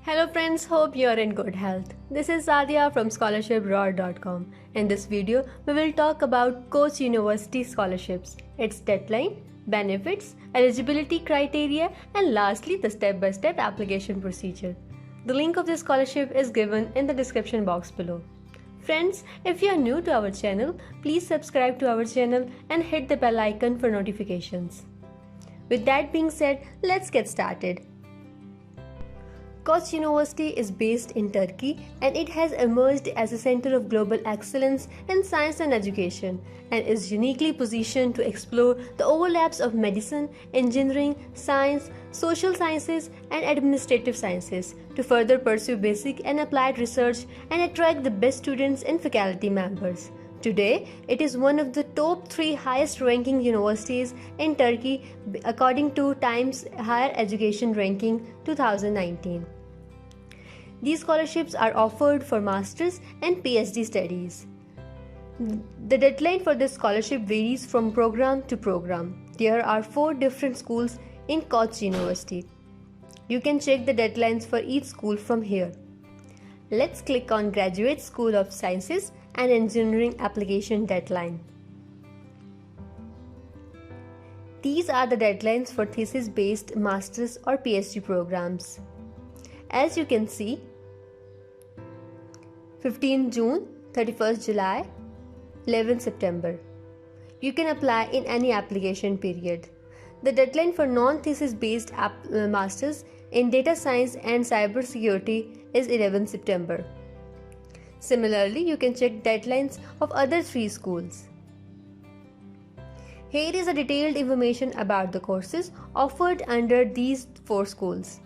Hello friends, hope you are in good health. This is Sadia from scholarship.com. In this video, we will talk about Koc University Scholarships, its deadline, benefits, eligibility criteria, and lastly the step-by-step application procedure. The link of this scholarship is given in the description box below. Friends, if you are new to our channel, please subscribe to our channel and hit the bell icon for notifications. With that being said, let's get started. Koc University is based in Turkey and it has emerged as a center of global excellence in science and education and is uniquely positioned to explore the overlaps of medicine, engineering, science, social sciences, and administrative sciences to further pursue basic and applied research and attract the best students and faculty members. Today, it is one of the top 3 highest ranking universities in Turkey according to Times Higher Education Ranking 2019. These scholarships are offered for master's and PhD studies. The deadline for this scholarship varies from program to program. There are 4 different schools in Koc University. You can check the deadlines for each school from here. Let's click on Graduate School of Sciences and Engineering Application Deadline. These are the deadlines for thesis-based master's or PhD programs. As you can see, 15 June, 31st July, 11 September. You can apply in any application period. The deadline for non-thesis based masters in data science and cybersecurity is 11 September. Similarly, you can check deadlines of other 3 schools. Here is a detailed information about the courses offered under these 4 schools.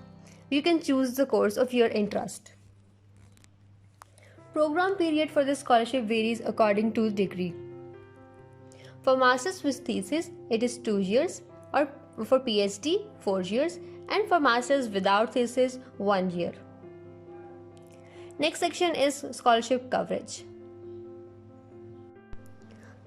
You can choose the course of your interest. Program period for this scholarship varies according to degree. For master's with thesis, it is 2 years, or for PhD, 4 years, and for master's without thesis, 1 year. Next section is scholarship coverage.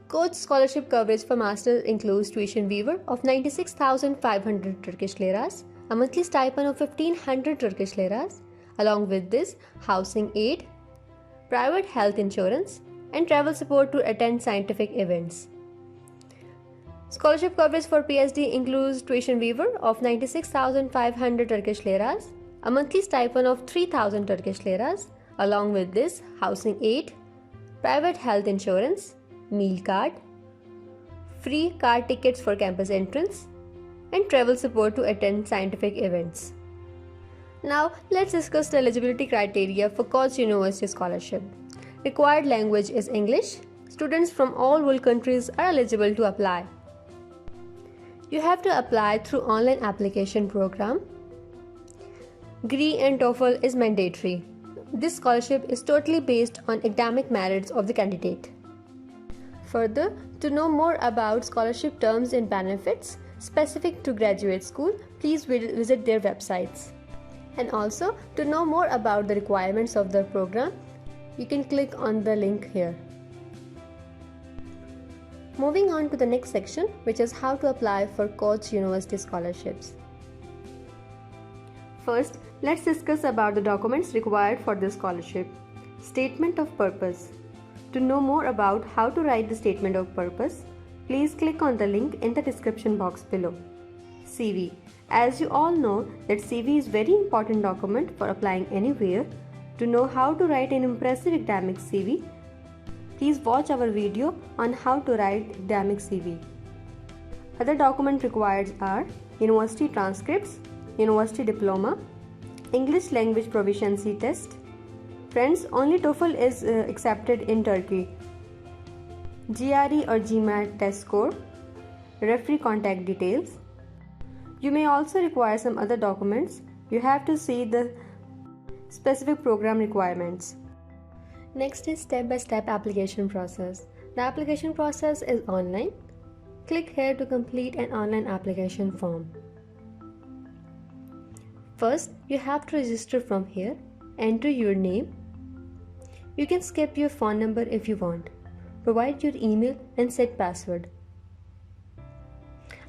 Koc scholarship coverage for master's includes tuition waiver of 96,500 Turkish liras, a monthly stipend of 1,500 Turkish liras. Along with this, housing aid, private health insurance, and travel support to attend scientific events. Scholarship coverage for PhD includes tuition waiver of 96,500 Turkish liras, a monthly stipend of 3,000 Turkish liras. Along with this, housing aid, private health insurance, meal card, free car tickets for campus entrance, and travel support to attend scientific events. Now, let's discuss the eligibility criteria for Koc University Scholarship. Required language is English. Students from all world countries are eligible to apply. You have to apply through online application program. GRE and TOEFL is mandatory. This scholarship is totally based on academic merits of the candidate. Further, to know more about scholarship terms and benefits specific to graduate school, please visit their websites. And also, to know more about the requirements of the program, you can click on the link here. Moving on to the next section, which is how to apply for Koc University scholarships. First, let's discuss about the documents required for this scholarship. Statement of purpose. To know more about how to write the statement of purpose, please click on the link in the description box below. CV. As you all know that CV is very important document for applying anywhere. To know how to write an impressive academic CV, please watch our video on how to write academic CV. Other documents required are university transcripts, university diploma, English language proficiency test. Friends, only TOEFL is accepted in Turkey. GRE or GMAT test score, referee contact details. You may also require some other documents. You have to see the specific program requirements. Next is step-by-step application process. The application process is online. Click here to complete an online application form. First, you have to register from here. Enter your name. You can skip your phone number if you want. Provide your email and set password.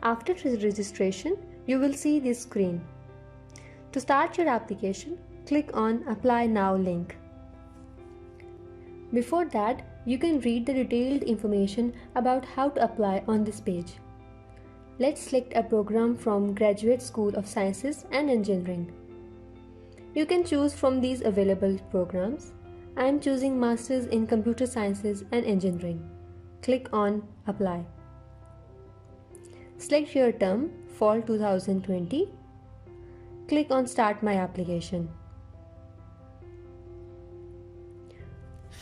After registration, you will see this screen. To start your application, click on Apply Now link. Before that, you can read the detailed information about how to apply on this page. Let's select a program from Graduate School of Sciences and Engineering. You can choose from these available programs. I am choosing Masters in Computer Sciences and Engineering. Click on Apply. Select your term, Fall 2020. Click on Start My Application.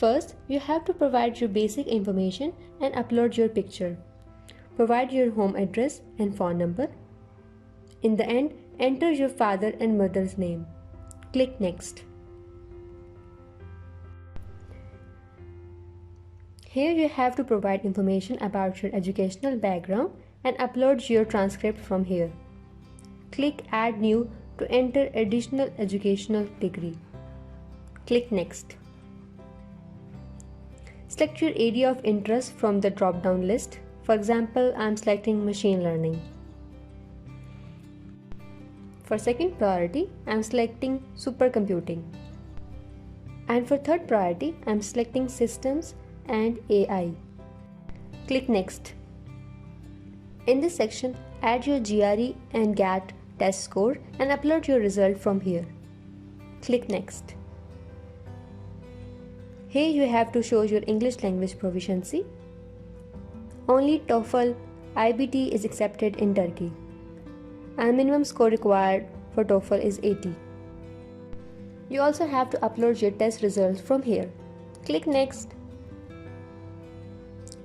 First, you have to provide your basic information and upload your picture. Provide your home address and phone number. In the end, enter your father and mother's name. Click Next. Here you have to provide information about your educational background and upload your transcript from here. Click Add New to enter additional educational degree. Click Next. Select your area of interest from the drop-down list. For example, I am selecting machine learning. For second priority, I am selecting supercomputing. And for third priority, I am selecting systems and AI. Click Next. In this section, add your GRE and GAT test score and upload your result from here. Click Next. Here you have to show your English language proficiency. Only TOEFL IBT is accepted in Turkey, and minimum score required for TOEFL is 80. You also have to upload your test results from here. Click Next.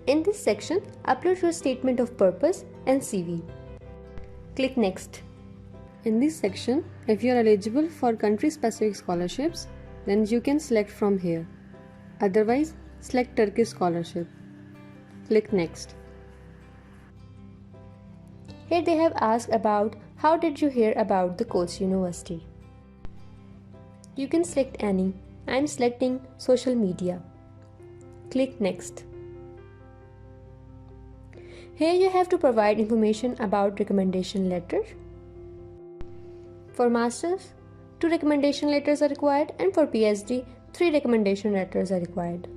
In this section, upload your statement of purpose and CV. Click Next. In this section, if you are eligible for country-specific scholarships, then you can select from here. Otherwise, select Turkish Scholarship. Click Next. Here they have asked about how did you hear about the Koc University. You can select any. I am selecting social media. Click Next. Here you have to provide information about recommendation letter. For Masters, 2 recommendation letters are required, and for PhD, 3 recommendation letters are required.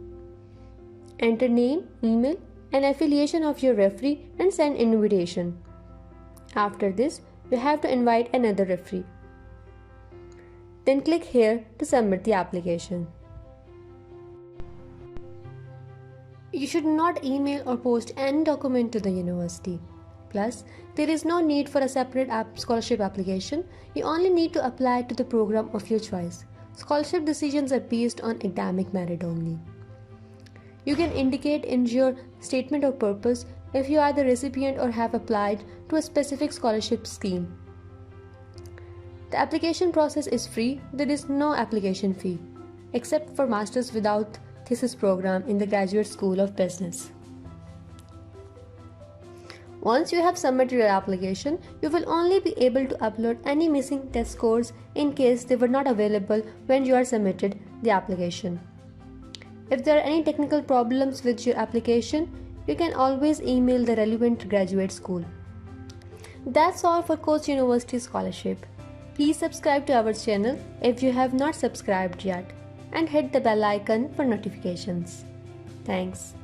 Enter name, email, and affiliation of your referee and send invitation. After this, you have to invite another referee. Then click here to submit the application. You should not email or post any document to the university. Plus, there is no need for a separate scholarship application. You only need to apply to the program of your choice. Scholarship decisions are based on academic merit only. You can indicate in your statement of purpose if you are the recipient or have applied to a specific scholarship scheme. The application process is free. There is no application fee, except for Masters without thesis program in the Graduate School of Business. Once you have submitted your application, you will only be able to upload any missing test scores in case they were not available when you are submitted the application. If there are any technical problems with your application, you can always email the relevant graduate school. That's all for Koc University Scholarship. Please subscribe to our channel if you have not subscribed yet and hit the bell icon for notifications. Thanks.